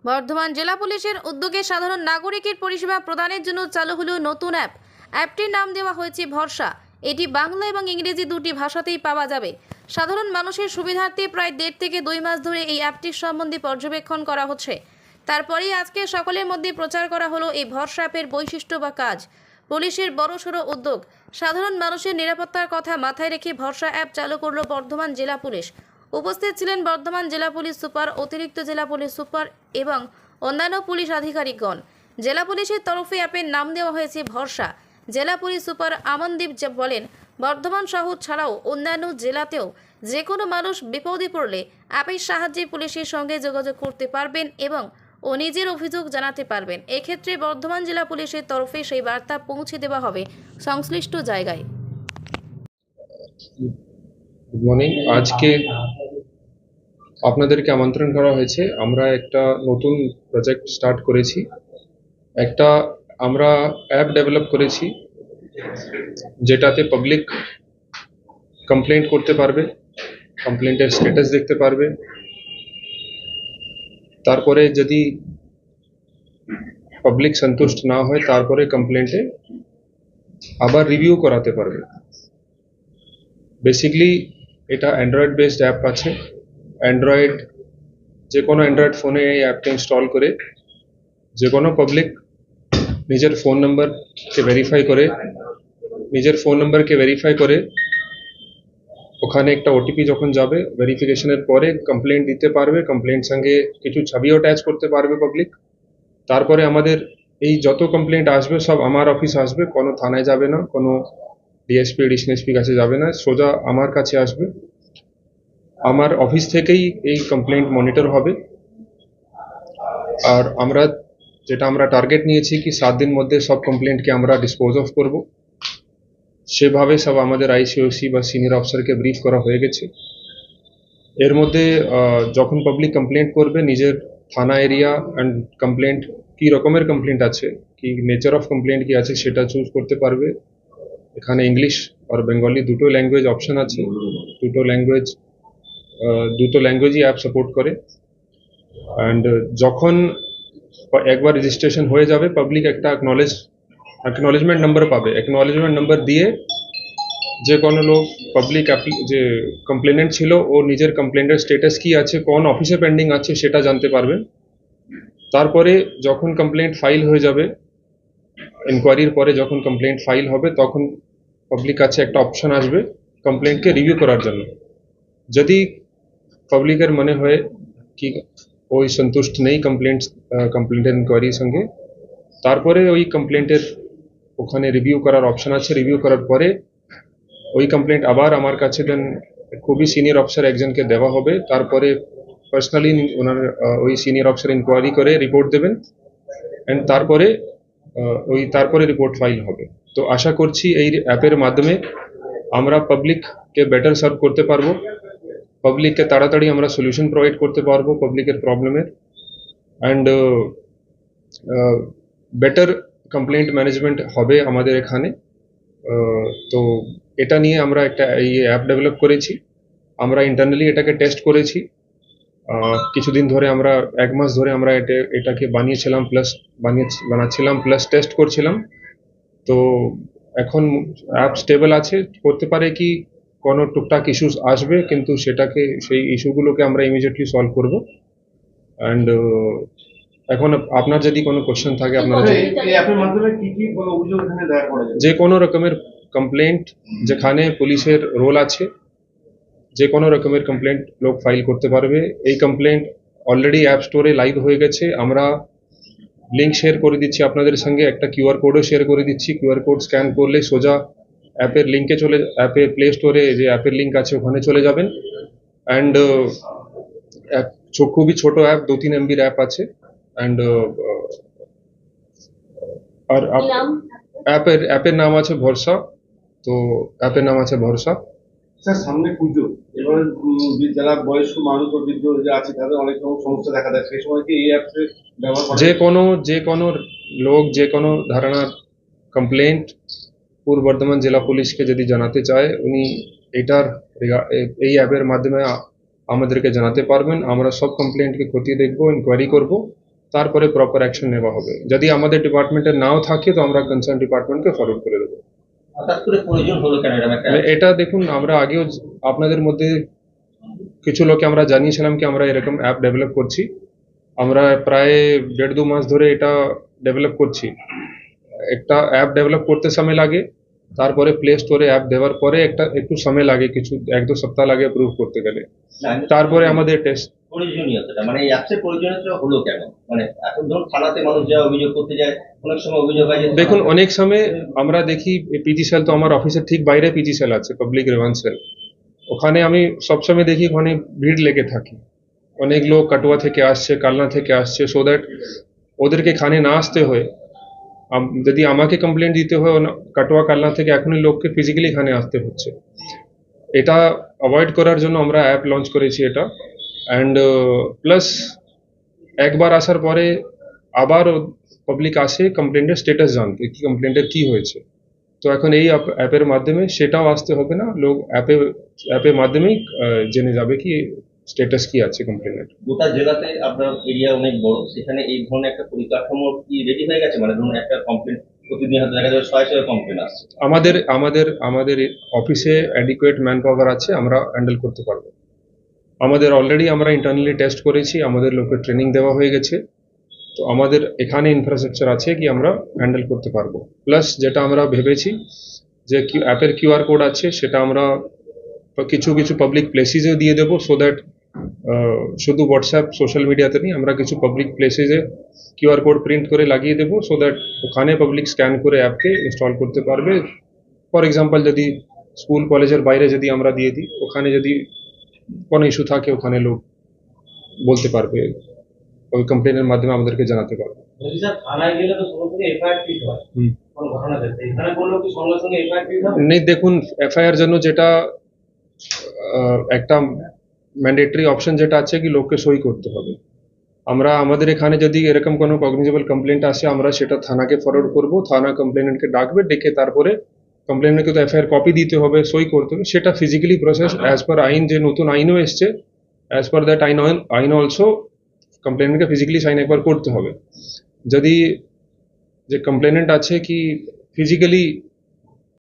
বর্ধমান জেলা পুলিশের উদ্যোগে সাধারণ নাগরিকের পরিষেবা প্রদানের জন্য চালু হলো নতুন অ্যাপ। অ্যাপটির নাম দেওয়া হয়েছে ভরসা। এটি বাংলা এবং ইংরেজি দুটি ভাষাতেই পাওয়া যাবে। সাধারণ মানুষের সুবিধার্থে প্রায় 1.5 থেকে 2 মাস ধরে এই অ্যাপটির সম্বন্ধে পর্যবেক্ষণ করা হচ্ছে। তারপরেই আজকে সকলের মধ্যে প্রচার করা হলো এই ভরসা অ্যাপের বৈশিষ্ট্য বা কাজ। পুলিশের বড়সড় উদ্যোগ। সাধারণ মানুষের নিরাপত্তার কথা মাথায় রেখে ভরসা অ্যাপ চালু করল বর্ধমান জেলা পুলিশ। উপস্থিত ছিলেন বর্ধমান জেলা পুলিশ সুপার, অতিরিক্ত জেলা পুলিশ সুপার এবং অন্যান্য পুলিশ আধিকারিকগণ। জেলা পুলিশের তরফে অ্যাপের নাম দেওয়া হয়েছে ভরসা। জেলা পুলিশ সুপার আমনদীপ বলেন, বর্ধমান শহর ছাড়াও অন্যান্য জেলাতেও যে কোনো মানুষ বিপদে পড়লে অ্যাপের সাহায্যে পুলিশের সঙ্গে যোগাযোগ করতে পারবেন এবং নিজের অভিযোগ জানাতে পারবেন। এক্ষেত্রে বর্ধমান জেলা পুলিশের তরফে সেই বার্তা পৌঁছে দেওয়া হবে সংশ্লিষ্ট জায়গায়। Good morning. আজকে আপনাদেরকে আমন্ত্রণ করা হয়েছে। আমরা একটা নতুন প্রজেক্ট স্টার্ট করেছি। একটা আমরা অ্যাপ ডেভেলপ করেছি যেটাতে পাবলিক কমপ্লেন্ট করতে পারবে, কমপ্লেন্টের স্ট্যাটাস দেখতে পারবে, তারপরে যদি পাবলিক সন্তুষ্ট না হয় তারপরে কমপ্লেন্টে আবার রিভিউ করাতে পারবে। বেসিক্যালি এটা অ্যান্ড্রয়েড বেসড অ্যাপ আছে। অ্যান্ড্রয়েড যে কোনো অ্যান্ড্রয়েড ফোনে এই অ্যাপটা ইনস্টল করে যে কোনো পাবলিক নিজের ফোন নাম্বারকে ভেরিফাই করে ওখানে একটা ওটিপি যখন যাবে ভেরিফিকেশনের পরে কমপ্লেন্ট দিতে পারবে। কমপ্লেন্ট সঙ্গে কিছু ছবিও অ্যাটাচ করতে পারবে পাবলিক। তারপরে আমাদের এই যত কমপ্লেন্ট আসবে সব আমার অফিস আসবে, কোনো থানায় যাবে না, কোনো ডিএসপি এডিশনাল এসপি কাছে যাবে না, সোজা আমার কাছে আসবে। আমার অফিস থেকেই এই কমপ্লেন্ট মনিটর হবে। আর আমরা টার্গেট নিয়েছি কি 7 দিন মধ্যে সব কমপ্লেন্টকে আমরা ডিসপোজ অফ করব। সেভাবে সব আমাদের আইসিওসি বা সিনিয়র অফিসারকে ব্রিফ করা হয়ে গেছে। এর মধ্যে যখন পাবলিক কমপ্লেন্ট করবে নিজের থানা এরিয়া অ্যান্ড কমপ্লেন্ট কি রকমের কমপ্লেন্ট আছে, কি নেচার অফ কমপ্লেন্ট কি আছে সেটা চুজ করতে পারবে। এখানে ইংলিশ আর বেঙ্গলি দুটো ল্যাঙ্গুয়েজ অপশন আছে। দুটো ল্যাঙ্গুয়েজই অ্যাপ সাপোর্ট করে। অ্যান্ড যখন একবার রেজিস্ট্রেশন হয়ে যাবে পাবলিক একটা অ্যাকনলেজমেন্ট নাম্বার পাবে। অ্যাকনলেজমেন্ট নাম্বার দিয়ে যে কোনো লোক পাবলিক যে কমপ্লেনেন্ট ছিল ও নিজের কমপ্লেন্টের স্ট্যাটাস কি আছে, কোন অফিসে পেন্ডিং আছে সেটা জানতে পারবেন। তারপরে যখন কমপ্লেন্ট ফাইল হয়ে যাবে, ইনকোয়ারির পরে যখন কমপ্লেন্ট ফাইল হবে তখন পাবলিক কাছে একটা অপশন আসবে কমপ্লেন্টকে রিভিউ করার জন্য। যদি পাবলিকের মনে হয় কি ওই সন্তুষ্ট নেই কমপ্লেন্টের ইনকোয়ারির সঙ্গে, তারপরে ওই কমপ্লেন্টের ওখানে রিভিউ করার অপশন আছে। রিভিউ করার পরে ওই কমপ্লেন্ট আবার আমার কাছে দেন খুবই সিনিয়র অফিসার একজনকে দেওয়া হবে। তারপরে পার্সোনালি ওনার ওই সিনিয়র অফিসার ইনকোয়ারি করে রিপোর্ট দেবেন অ্যান্ড তারপরে রিপোর্ট ফাইল হবে। তো আশা করছি এই অ্যাপের মাধ্যমে আমরা পাবলিককে বেটার সার্ভ করতে পারবো, পাবলিককে তাড়াতাড়ি আমরা সলিউশন প্রোভাইড করতে পারবো পাবলিকের প্রবলেমের, অ্যান্ড বেটার কমপ্লেন্ট ম্যানেজমেন্ট হবে আমাদের এখানে। তো এটা নিয়ে আমরা একটা এই অ্যাপ ডেভেলপ করেছি। আমরা ইন্টারনালি এটাকে টেস্ট করেছি কিছুদিন ধরে। আমরা 1 মাস ধরে আমরা এটাকে বানাচ্ছিলাম প্লাস টেস্ট করছিলাম। তো এখন অ্যাপ স্টেবল আছে। করতে পারে কি কোনো টুকটাক ইস্যুস আসবে, কিন্তু সেই ইস্যুগুলোকে আমরা ইমিডিয়েটলি সলভ করব। অ্যান্ড এখন আপনার যদি কোনো কোশ্চেন থাকে, আপনারা যে কোনো রকমের কমপ্লেন্ট যেখানে পুলিশের রোল আছে, যে কোনো রকমের কমপ্লেন্ট লোক ফাইল করতে পারবে। এই কমপ্লেন্ট অলরেডি অ্যাপ স্টোরে লাইভ হয়ে গেছে। আমরা লিঙ্ক শেয়ার করে দিচ্ছি আপনাদের সঙ্গে, একটা কিউআর কোডও শেয়ার করে দিচ্ছি। কিউআর কোড স্ক্যান করলে সোজা অ্যাপের লিঙ্কে অ্যাপের প্লে স্টোরে যে অ্যাপের লিঙ্ক আছে ওখানে চলে যাবেন। অ্যান্ড খুবই ছোট অ্যাপ, 2-3 MBর অ্যাপ আছে। অ্যান্ড আর অ্যাপের নাম আছে ভরসা। তো অ্যাপের নাম আছে ভরসা। স্যার, সামনে পুজো, এবার যারা বয়স্ক মানুষ ও বৃদ্ধ যে আছে তাদের অনেক রকম সমস্যা দেখা দেয়, সেই সময় কি এই অ্যাপসে ব্যবহার করা? যে কোনো লোক যে কোনো ধরনের কমপ্লেন্ট পূর্ব বর্ধমান জেলা পুলিশকে যদি জানাতে চায়, উনি এই অ্যাপের মাধ্যমে আমাদেরকে জানাতে পারবেন। আমরা সব কমপ্লেন্টকে খতিয়ে দেখবো, ইনকোয়ারি করব তারপরে প্রপার অ্যাকশন নেওয়া হবে। যদি আমাদের ডিপার্টমেন্টে নাও থাকে তো আমরা কনসার্ন ডিপার্টমেন্টকে ফরওয়ার্ড করে দেবো। হঠাৎ করে প্রয়োজন হলো কেন এরকম একটা এটা দেখুন, আমরা আগেও আপনাদের মধ্যে কিছু লোকে আমরা জানিয়েছিলাম কি আমরা এরকম অ্যাপ ডেভেলপ করছি। আমরা প্রায় 1.5-2 মাস ধরে এটা ডেভেলপ করছি। একটা অ্যাপ ডেভেলপ করতে সময় লাগে, তারপরে প্লে স্টোরে অ্যাপ দেওয়ার পরে একটু সময় লাগে, কিছু 1-2 সপ্তাহ লাগে অ্যাপ্রুভ করতে গেলে। তারপরে আমাদের টেস্ট প্রয়োজনীয়তাটা মানে এই অ্যাপসের প্রয়োজনীয়তা হলো কেন? মানে এখন ধরুন থানাতে মানুষ যা অভিযোগ করতে যায়, অনেক সময় অভিযোগ হয় যে দেখুন, অনেক সময় আমরা দেখি পিজি সেল, তো আমার অফিসের ঠিক বাইরে পিজি সেল আছে, পাবলিক গ্রিভান্স সেল। ওখানে আমি সবসময় দেখি ওখানে ভিড় লেগে থাকে। অনেক লোক কাটোয়া থেকে আসছে, কালনা থেকে আসছে, সো দ্যাট ওদেরকে এখানে না আসতে হয়। যদি আমাকে কমপ্লেন দিতে হয় কাটোয়া কালনা থেকে, এখনই লোককে ফিজিক্যালি এখানে আসতে হচ্ছে। এটা অ্যাভয়েড করার জন্য আমরা অ্যাপ লঞ্চ করেছি এটা। অ্যান্ড প্লাস একবার আসার পরে আবার পাবলিক আসে কমপ্লেন্টের স্টেটাস জানতে, কি কমপ্লেন্টের কি হয়েছে। তো এখন এই অ্যাপের মাধ্যমে সেটাও আসতে হবে না, লোক অ্যাপের মাধ্যমেই জেনে যাবে কি স্টেটাস কি আছে কমপ্লেনের। গোটা জেলাতে আপনার এরিয়া অনেক বড়, সেখানে এই ধরনের একটা পরিকাঠামো কি রেডি হয়ে গেছে? মানে ধরুন একটা কমপ্লেন প্রতিদিন হয়তো দেখা যাবে 100 কমপ্লেন আসছে। আমাদের অফিসে অ্যাডিকুয়েট ম্যান পাওয়ার আছে, আমরা হ্যান্ডেল করতে পারবো। আমাদের অলরেডি আমরা ইন্টারনালি টেস্ট করেছি, আমাদের লোকের ট্রেনিং দেওয়া হয়ে গেছে। তো আমাদের এখানে ইনফ্রাস্ট্রাকচার আছে কি আমরা হ্যান্ডেল করতে পারবো। প্লাস যেটা আমরা ভেবেছি যে অ্যাপের কিউআর কোড আছে, সেটা আমরা কিছু কিছু পাবলিক প্লেসেসেও দিয়ে দেবো, সো দ্যাট শুধু হোয়াটসঅ্যাপ সোশ্যাল মিডিয়াতে নেই, আমরা কিছু পাবলিক প্লেসেসে কিউআর কোড প্রিন্ট করে লাগিয়ে দেবো, সো দ্যাট ওখানে পাবলিক স্ক্যান করে অ্যাপকে ইনস্টল করতে পারবে। ফর এক্সাম্পল, যদি স্কুল কলেজের বাইরে যদি আমরা দিয়ে দিই, ওখানে যদি কোনো ইস্যু থাকে ওখানে লোক বলতে পারবে, ওই কমপ্লেনের মাধ্যমে আমাদেরকে জানাতে পারবে। যদি স্যার থানায় গেলে তো সঙ্গে এফআইআর ফিট হয় কোন ঘটনা দেখতে, এখানে বললেও কি সঙ্গে সঙ্গে এফআইআর ফিট হবে? নেই, দেখুন এফআইআর জন্য যেটা একটা ম্যান্ডেটরি অপশন যেটা আছে কি লোককে সই করতে হবে। আমাদের এখানে যদি এরকম কোনো কগনিজেবল কমপ্লেন্ট আসে, আমরা সেটা থানাকে ফরওয়ার্ড করব, থানা কমপ্লেনেন্টকে ডাকবে, ডেকে তারপরে কমপ্লেনেন্টকে তো এফআইআর কপি দিতে হবে, সই করতে হবে। সেটা ফিজিক্যালি প্রসেস অ্যাজ পার আইন, যে নতুন আইনও এসছে, অ্যাজ পার দ্যাট আইন অলসো কমপ্লেনেন্টকে ফিজিক্যালি সাইন একবার করতে হবে। যদি যে কমপ্লেনেন্ট আছে কি ফিজিক্যালি